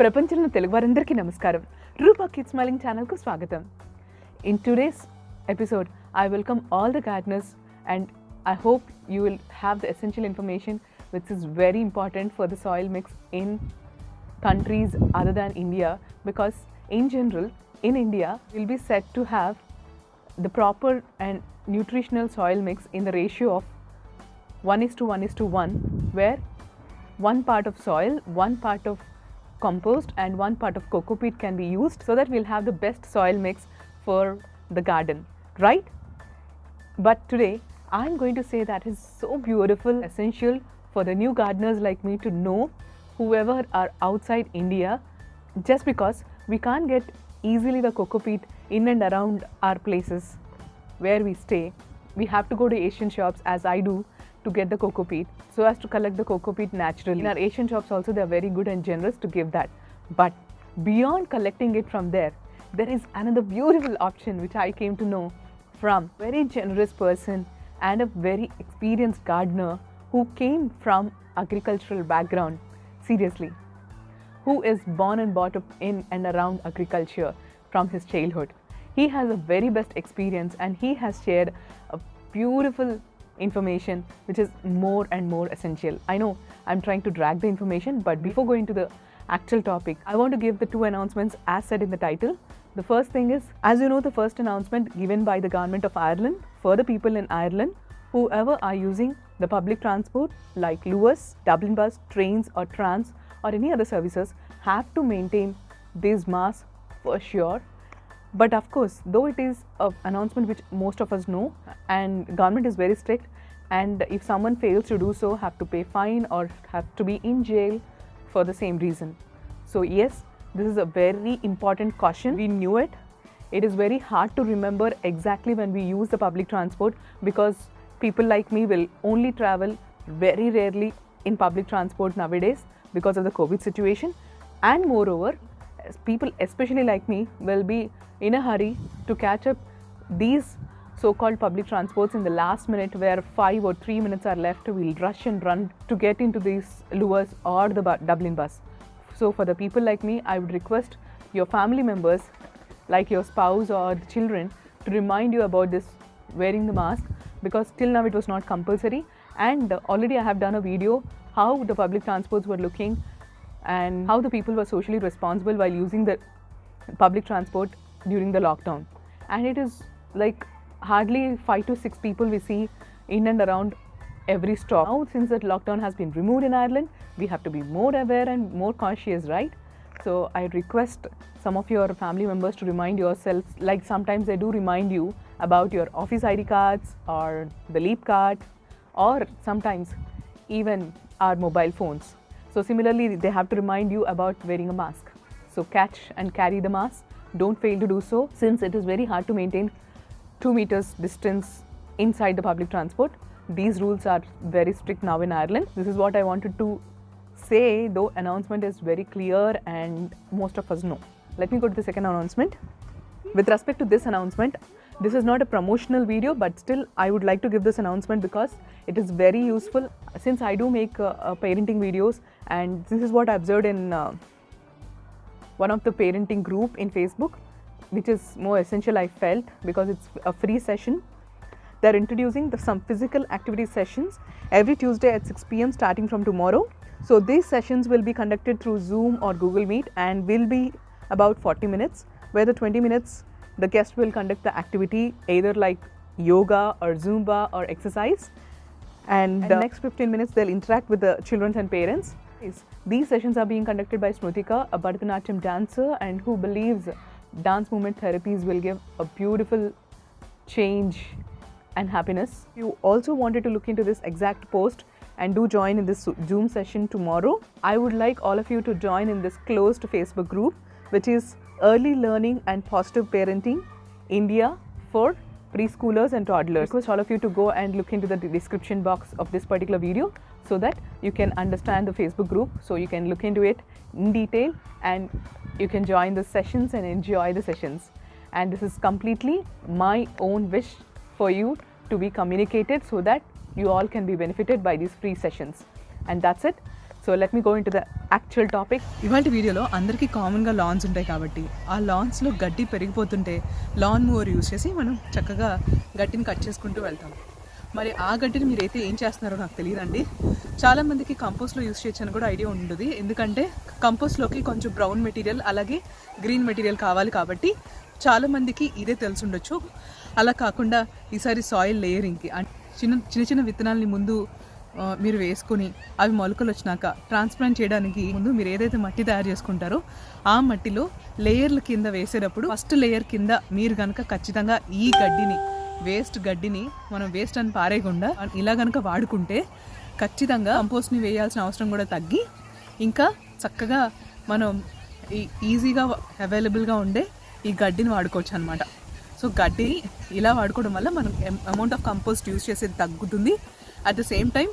ప్రపంచంలో తెలుగు వారందరికీ నమస్కారం. రూపా కిడ్ స్మైలింగ్ ఛానల్కు స్వాగతం. In today's episode, I welcome all the gardeners and I hope you will have the essential information which is very important for the soil mix in countries other than India, because in general in India we'll be set to have the proper and nutritional soil mix in the ratio of 1:1:1, where one part of soil, one part of compost and one part of cocopeat can be used, so that we'll have the best soil mix for the garden, right? But today I'm going to say that is so beautiful, essential for the new gardeners like me to know, whoever are outside India, just because we can't get easily the cocopeat in and around our places where we stay. We have to go to Asian shops, as I do, to get the cocopeat, so as to collect the cocopeat naturally. In our Asian shops also they are very good and generous to give that. But beyond collecting it from there, there is another beautiful option which I came to know from a very generous person and a very experienced gardener who came from agricultural background, seriously, who is born and brought up in and around agriculture from his childhood. He has a very best experience and he has shared a beautiful information which is more and more essential. I know I'm trying to drag the information, but before going to the actual topic, I want to give the two announcements as said in the title. The first thing is, as you know, the first announcement given by the Government of Ireland for the people in Ireland, whoever are using the public transport like Luas, Dublin bus, trains or trams or any other services, have to maintain these masks for sure. But of course, though it is an announcement which most of us know, and government is very strict, and if someone fails to do so, have to pay fine or have to be in jail for the same reason. So yes, this is a very important caution. We knew it. It is very hard to remember exactly when we use the public transport, because people like me will only travel very rarely in public transport nowadays because of the COVID situation. And moreover, people especially like me will be in a hurry to catch up these so-called public transports in the last minute, where 5 or 3 minutes are left. We'll rush and run to get into these Luas or the Dublin bus. So for the people like me, I would request your family members, like your spouse or the children, to remind you about this wearing the mask, because till now it was not compulsory, and already I have done a video how the public transports were looking and how the people were socially responsible while using the public transport during the lockdown. And it is like hardly 5 to 6 people we see in and around every stop. Now, since that lockdown has been removed in Ireland, we have to be more aware and more cautious, right? So I request some of your family members to remind yourselves, like sometimes they do remind you about your office ID cards or the leap card, or sometimes even our mobile phones. So similarly, they have to remind you about wearing a mask. So catch and carry the mask. Don't fail to do so, since it is very hard to maintain 2 meters distance inside the public transport. These rules are very strict now in Ireland. This is what I wanted to say, though announcement is very clear and most of us know. Let me go to the second announcement. With respect to this announcement, this is not a promotional video, but still I would like to give this announcement because it is very useful. Since I do make parenting videos, and this is what I observed in one of the parenting group in Facebook, which is more essential, I felt, because it's a free session. They're introducing some physical activity sessions every Tuesday at 6 p.m. starting from tomorrow. So these sessions will be conducted through Zoom or Google Meet and will be about 40 minutes, where the 20 minutes the guest will conduct the activity either like yoga or Zumba or exercise, and the next 15 minutes they'll interact with the children and parents. These sessions are being conducted by Smrutika, a Bharatanatyam dancer, and who believes dance movement therapies will give a beautiful change and happiness. You also wanted to look into this exact post and do join in this Zoom session tomorrow. I would like all of you to join in this closed Facebook group, which is Early Learning and Positive Parenting India for preschoolers and toddlers. I request all of you to go and look into the description box of this particular video, so that you can understand the Facebook group, so you can look into it in detail and you can join the sessions and enjoy the sessions. And this is completely my own wish for you to be communicated, so that you all can be benefited by these free sessions. And that's it. So let me go into the actual topic. ఇవాళ వీడియోలో అందరికీ కామన్గా lance ఉంటాయి కాబట్టి ఆ లాన్స్లో గడ్డి పెరిగిపోతుంటే lawn mover use చేసి మనం చక్కగా గడ్డిని కట్ చేసుకుంటూ వెళ్తాం. మరి ఆ గడ్డిని మీరు అయితే ఏం చేస్తున్నారో నాకు తెలియదండి. చాలామందికి కంపోస్ట్లో యూజ్ చేయొచ్చని కూడా ఐడియా ఉంటుంది. ఎందుకంటే కంపోస్ట్లోకి కొంచెం బ్రౌన్ మెటీరియల్ అలాగే గ్రీన్ మెటీరియల్ కావాలి కాబట్టి చాలామందికి ఇదే తెలిసి ఉండొచ్చు. అలా కాకుండా ఈసారి సాయిల్ లేయరింగ్కి చిన్న చిన్న విత్తనాలని ముందు మీరు వేసుకొని అవి మొలకలు వచ్చినాక ట్రాన్స్ప్లాంట్ చేయడానికి ముందు మీరు ఏదైతే మట్టి తయారు చేసుకుంటారో ఆ మట్టిలో లేయర్ల కింద వేసేటప్పుడు ఫస్ట్ లేయర్ కింద మీరు కనుక ఖచ్చితంగా ఈ గడ్డిని వేస్ట్ గడ్డిని మనం వేస్ట్ అని పారేయకుండా ఇలా కనుక వాడుకుంటే ఖచ్చితంగా కంపోస్ట్ని వేయాల్సిన అవసరం కూడా తగ్గి ఇంకా చక్కగా మనం ఈజీగా అవైలబుల్గా ఉండే ఈ గడ్డిని వాడుకోవచ్చు అనమాట. సో గడ్డిని ఇలా వాడుకోవడం వల్ల మనం అమౌంట్ ఆఫ్ కంపోస్ట్ యూజ్ చేసేది తగ్గుతుంది. అట్ ద సేమ్ టైం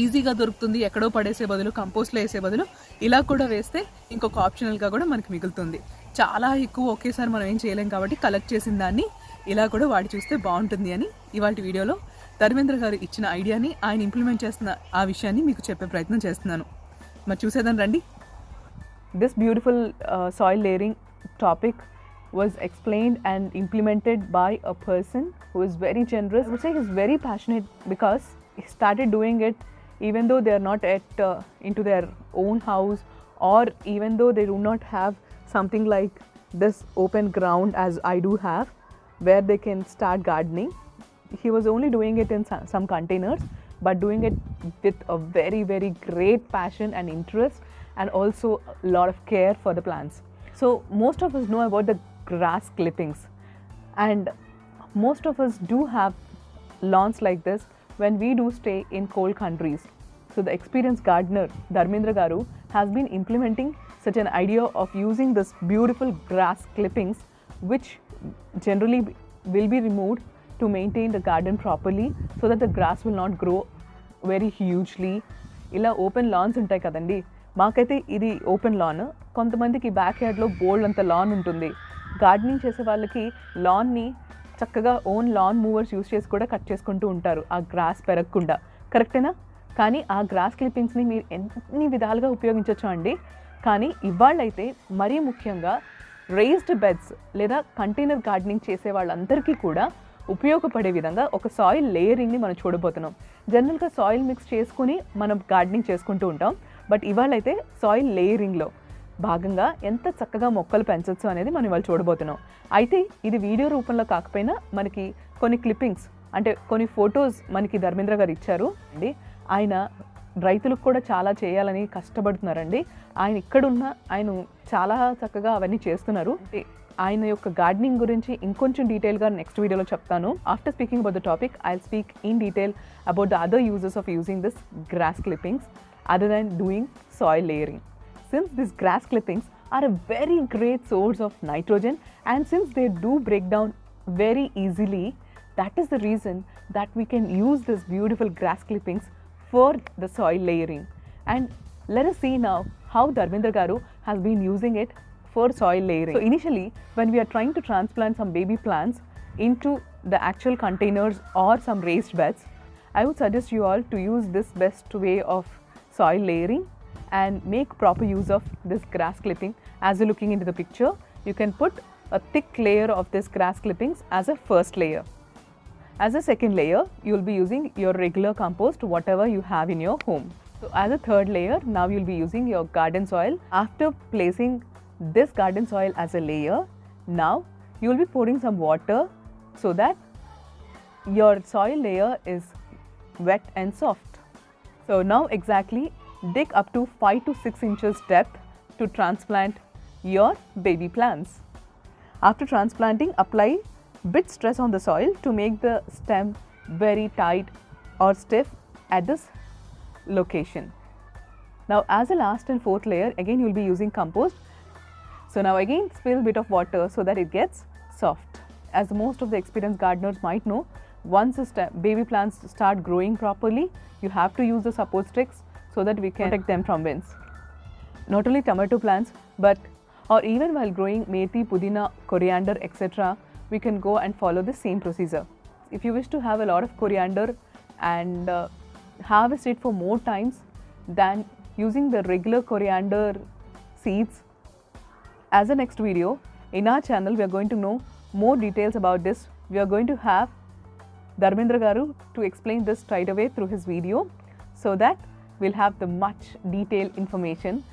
ఈజీగా దొరుకుతుంది. ఎక్కడో పడేసే బదులు కంపోస్ట్లో వేసే బదులు ఇలా కూడా వేస్తే ఇంకొక ఆప్షనల్గా కూడా మనకి మిగులుతుంది. చాలా ఎక్కువ ఒకేసారి మనం ఏం చేయలేం కాబట్టి కలెక్ట్ చేసిన దాన్ని ఇలా కూడా వాడి చూస్తే బాగుంటుంది అని ఇవాళ వీడియోలో ధర్మేంద్ర గారు ఇచ్చిన ఐడియాని ఆయన ఇంప్లిమెంట్ చేస్తున్న ఆ విషయాన్ని మీకు చెప్పే ప్రయత్నం చేస్తున్నాను. మరి చూసేదాన్ని రండి. This beautiful soil layering topic was explained and implemented by a person who is very generous. I would say he's very passionate because he started doing it even though they are not into their own house, or even though they do not have something like this open ground as I do have where they can start gardening. He was only doing it in some containers, but doing it with a very, very great passion and interest, and also a lot of care for the plants. So most of us know about the grass clippings, and most of us do have lawns like this when we do stay in cold countries. So the experienced gardener Dharmendra Garu has been implementing such an idea of using this beautiful grass clippings, which generally will be removed to maintain the garden properly so that the grass will not grow very hugely. ఇలా open lance ఉంటాయి కదండి, మాకైతే ఇది open lawn. కొంతమందికి back యార్డ్లో బోల్డ్ అంత lawn ఉంటుంది. Gardening చేసే వాళ్ళకి లాన్ని చక్కగా ఓన్ లాన్ మూవర్స్ యూస్ చేసి కూడా కట్ చేసుకుంటూ ఉంటారు ఆ గ్రాస్ పెరగకుండా. కరెక్టేనా? కానీ ఆ గ్రాస్ క్లిప్పింగ్స్ని మీరు ఎన్ని విధాలుగా ఉపయోగించవచ్చు అండి. కానీ ఇవాళైతే మరీ ముఖ్యంగా రేస్డ్ బెడ్స్ లేదా కంటైనర్ గార్డెనింగ్ చేసే వాళ్ళందరికీ కూడా ఉపయోగపడే విధంగా ఒక సాయిల్ లేయరింగ్ని మనం చూడబోతున్నాం. జనరల్గా సాయిల్ మిక్స్ చేసుకుని మనం గార్డెనింగ్ చేసుకుంటూ ఉంటాం, బట్ ఇవాళైతే సాయిల్ లేయరింగ్లో భాగంగా ఎంత చక్కగా మొక్కలు పెంచవచ్చు అనేది మనం ఇవాళ చూడబోతున్నాం. అయితే ఇది వీడియో రూపంలో కాకపోయినా మనకి కొన్ని క్లిప్పింగ్స్ అంటే కొన్ని ఫొటోస్ మనకి ధర్మేంద్ర గారు ఇచ్చారు అండి. ఆయన రైతులకు కూడా చాలా చేయాలని కష్టపడుతున్నారండి. ఆయన ఇక్కడున్న ఆయన చాలా చక్కగా అవన్నీ చేస్తున్నారు. ఆయన యొక్క గార్డెనింగ్ గురించి ఇంకొంచెం డీటెయిల్గా నెక్స్ట్ వీడియోలో చెప్తాను. After speaking about the topic I will speak in detail about the other uses of using this grass clippings other than doing soil layering. Since these grass clippings are a very great source of nitrogen, and since they do break down very easily, that is the reason that we can use this beautiful grass clippings for the soil layering. And let us see now how Dharmendra Garu has been using it for soil layering. So initially, when we are trying to transplant some baby plants into the actual containers or some raised beds, I would suggest you all to use this best way of soil layering and make proper use of this grass clipping. As you're looking into the picture, you can put a thick layer of this grass clippings as a first layer. As a second layer, you will be using your regular compost, whatever you have in your home. So as a third layer, now you'll be using your garden soil. After placing this garden soil as a layer, now you will be pouring some water so that your soil layer is wet and soft. So now exactly dig up to 5 to 6 inches depth to transplant your baby plants. After transplanting, apply bit stress on the soil to make the stem very tight or stiff at this location. Now as a last and fourth layer, again you will be using compost. So now again spill a bit of water so that it gets soft. As most of the experienced gardeners might know, once the baby plants start growing properly, you have to use the support sticks so that we can protect them from winds. Not only tomato plants, but or even while growing methi, pudina, coriander, etc., we can go and follow the same procedure. If you wish to have a lot of coriander and harvest it for more times, than using the regular coriander seeds. As a next video, in our channel, we are going to know more details about this. We are going to have Dharmendra Garu to explain this straight away through his video, so that we'll have the much detailed information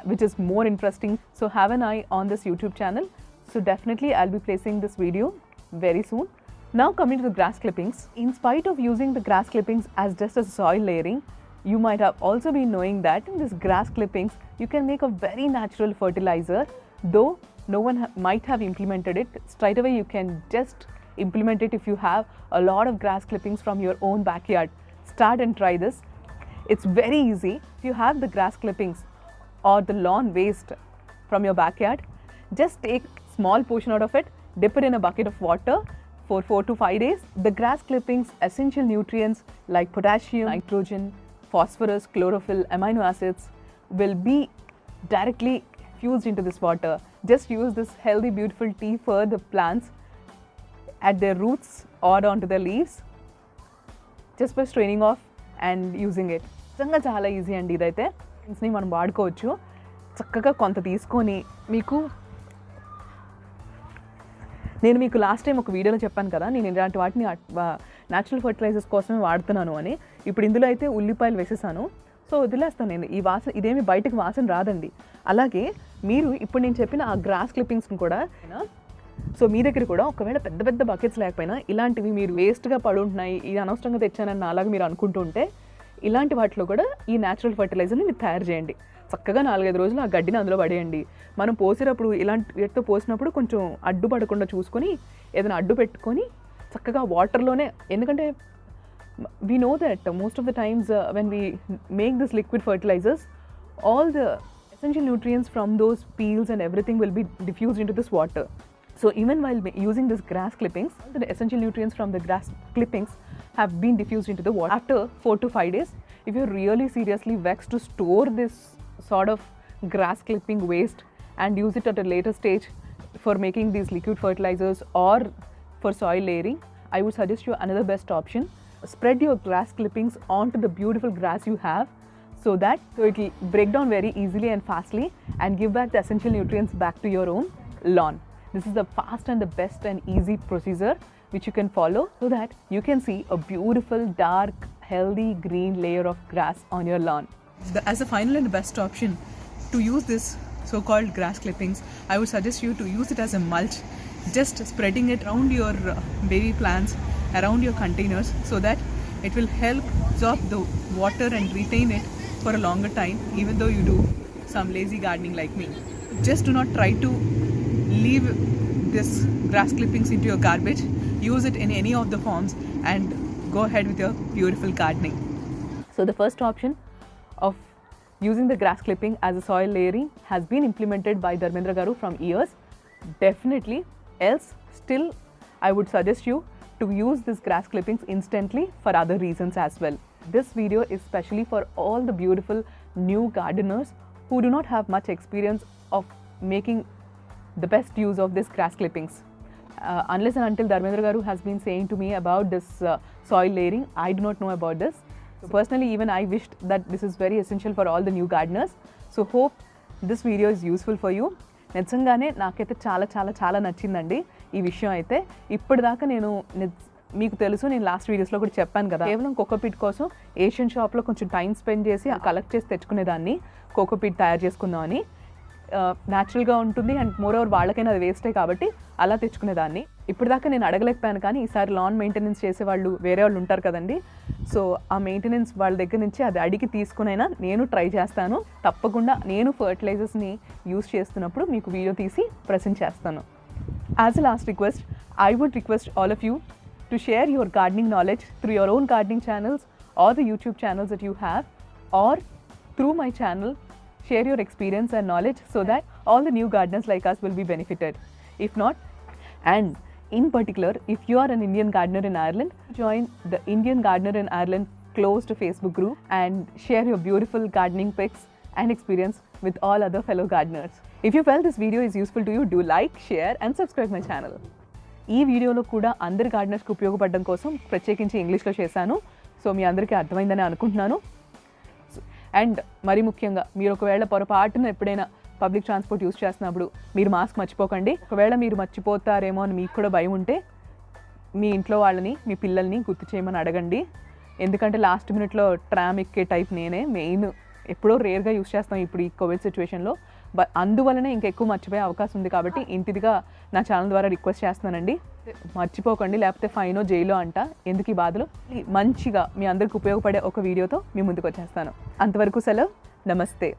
which is more interesting. So have an eye on this YouTube channel. So definitely I'll be placing this video very soon. Now coming to the grass clippings. In spite of using the grass clippings as just a soil layering, you might have also been knowing that in this grass clippings, you can make a very natural fertilizer. Though no one might have implemented it, straight away you can just implement it if you have a lot of grass clippings from your own backyard. Start and try this. It's very easy. If you have the grass clippings or the lawn waste from your backyard, just take small portion out of it, dip it in a bucket of water for 4 to 5 days. The grass clippings essential nutrients like potassium, nitrogen, phosphorus, chlorophyll, amino acids will be directly fused into this water. Just use this healthy beautiful tea for the plants at their roots or onto their leaves, just by straining off and using it. నిజంగా చాలా easy అండి ఇదైతే. ని మనం వాడుకోవచ్చు. చక్కగా కొంత తీసుకొని నేను మీకు లాస్ట్ టైం ఒక వీడియోలో చెప్పాను కదా, నేను ఇలాంటి వాటిని న్యాచురల్ ఫర్టిలైజర్స్ కోసమే వాడుతున్నాను అని. ఇప్పుడు ఇందులో అయితే ఉల్లిపాయలు వేసేసాను. సో వదిలేస్తాను నేను. ఈ వాసన ఇదేమి బయటకు వాసన రాదండి. అలాగే మీరు ఇప్పుడు నేను చెప్పిన ఆ గ్రాస్ క్లిప్పింగ్స్ని కూడా, సో మీ దగ్గర కూడా ఒకవేళ పెద్ద పెద్ద బకెట్స్ లేకపోయినా ఇలాంటివి మీరు వేస్ట్గా పడుంటున్నాయి, ఇది అనవసరంగా తెచ్చానని అలాగే మీరు అనుకుంటుంటే, ఇలాంటి వాటిలో కూడా ఈ న్యాచురల్ ఫర్టిలైజర్ని మీరు తయారు చేయండి. చక్కగా 4-5 రోజులు ఆ గడ్డిని అందులో పడేయండి. మనం పోసేటప్పుడు ఇలాంటి వీటితో పోసినప్పుడు కొంచెం అడ్డు పడకుండా చూసుకొని ఏదైనా అడ్డు పెట్టుకొని చక్కగా వాటర్లోనే, ఎందుకంటే we know that most of the times when we make this liquid fertilizers, all the essential nutrients from those peels and everything will be diffused into this water. So even while using this grass clippings, the essential nutrients from the grass clippings have been diffused into the water. After 4 to 5 days, if you're really seriously vexed to store this sort of grass clipping waste and use it at a later stage for making these liquid fertilizers or for soil layering, I would suggest you another best option. Spread your grass clippings onto the beautiful grass you have, so it will break down very easily and fastly and give back the essential nutrients back to your own lawn. This is the fast and the best and easy procedure which you can follow, so that you can see a beautiful dark healthy green layer of grass on your lawn. As a final and best option to use this so-called grass clippings, I would suggest you to use it as a mulch, just spreading it around your baby plants, around your containers, so that it will help absorb the water and retain it for a longer time, even though you do some lazy gardening like me. Just do not try to leave this grass clippings into your garbage. Use it in any of the forms and go ahead with your beautiful gardening. So the first option of using the grass clipping as a soil layering has been implemented by Dharmendra Garu from years. Definitely, else still I would suggest you to use this grass clippings instantly for other reasons as well. This video is specially for all the beautiful new gardeners who do not have much experience of making the best use of this grass clippings. Unless and until Dharmendra Garu has been saying to me about this soil layering, I do not know about this. So personally, even I wished that this is very essential for all the new gardeners. So hope this video is useful for you. నిజంగానే నాకైతే చాలా చాలా చాలా నచ్చిందండి ఈ విషయం అయితే. ఇప్పటిదాకా నేను మీకు తెలుసు, నేను లాస్ట్ వీడియోస్లో కూడా చెప్పాను కదా, కేవలం కోకోపీట్ కోసం ఏషియన్ షాప్లో కొంచెం టైం స్పెండ్ చేసి కలెక్ట్ చేసి తెచ్చుకునేదాన్ని కోకోపీట్ తయారు చేసుకుందామని. న్యాచురల్గా ఉంటుంది అండ్ మోర్ ఓవర్ వాళ్ళకైనా అది వేస్టే కాబట్టి అలా తెచ్చుకునేదాన్ని. ఇప్పటిదాకా నేను అడగలేకపోయాను, కానీ ఈసారి లాన్ మెయింటెనెన్స్ చేసేవాళ్ళు వేరే వాళ్ళు ఉంటారు కదండి. సో ఆ మెయింటెనెన్స్ వాళ్ళ దగ్గర నుంచి అది అడిగి తీసుకునైనా నేను ట్రై చేస్తాను. తప్పకుండా నేను ఫర్టిలైజర్స్ని యూస్ చేస్తున్నప్పుడు మీకు వీడియో తీసి ప్రెజెంట్ చేస్తాను. As a last request, I would request all of you to share your gardening knowledge through your own gardening channels or the YouTube channels that you have, or through my channel. Share your experience and knowledge so that all the new gardeners like us will be benefited. If not, and in particular, if you are an Indian gardener in Ireland, join the Indian Gardener in Ireland closed Facebook group and share your beautiful gardening pics and experience with all other fellow gardeners. If you felt this video is useful to you, do like, share and subscribe my channel. ఈ వీడియోలో కూడా అందరి గార్డెనర్స్కి ఉపయోగపడడం కోసం ప్రత్యేకించి ఇంగ్లీష్లో చేశాను. So మీ అందరికీ అర్థమైందని అనుకుంటున్నాను. అండ్ మరి ముఖ్యంగా మీరు ఒకవేళ పొరపాటున ఎప్పుడైనా పబ్లిక్ ట్రాన్స్పోర్ట్ యూస్ చేస్తున్నప్పుడు మీరు మాస్క్ మర్చిపోకండి. ఒకవేళ మీరు మర్చిపోతారేమో అని మీకు కూడా భయం ఉంటే మీ ఇంట్లో వాళ్ళని, మీ పిల్లల్ని గుర్తు చేయమని అడగండి. ఎందుకంటే లాస్ట్ మినిట్లో ట్రామ్ ఎక్కే టైప్ నేనే, మెయిన్ ఎప్పుడో రేర్గా యూస్ చేస్తాం ఇప్పుడు ఈ కోవిడ్ సిచ్యువేషన్లో. అందువల్లనే ఇంకా ఎక్కువ మర్చిపోయే అవకాశం ఉంది. కాబట్టి ఇంటిదిగా నా ఛానల్ ద్వారా రిక్వెస్ట్ చేస్తున్నానండి, మర్చిపోకండి, లేకపోతే ఫైనో జైలో అంట. ఎందుకు ఈ బాధలు? మంచిగా మీ అందరికి ఉపయోగపడే ఒక వీడియోతో మీ ముందుకు వచ్చేస్తాను. అంతవరకు సెలవు, నమస్తే.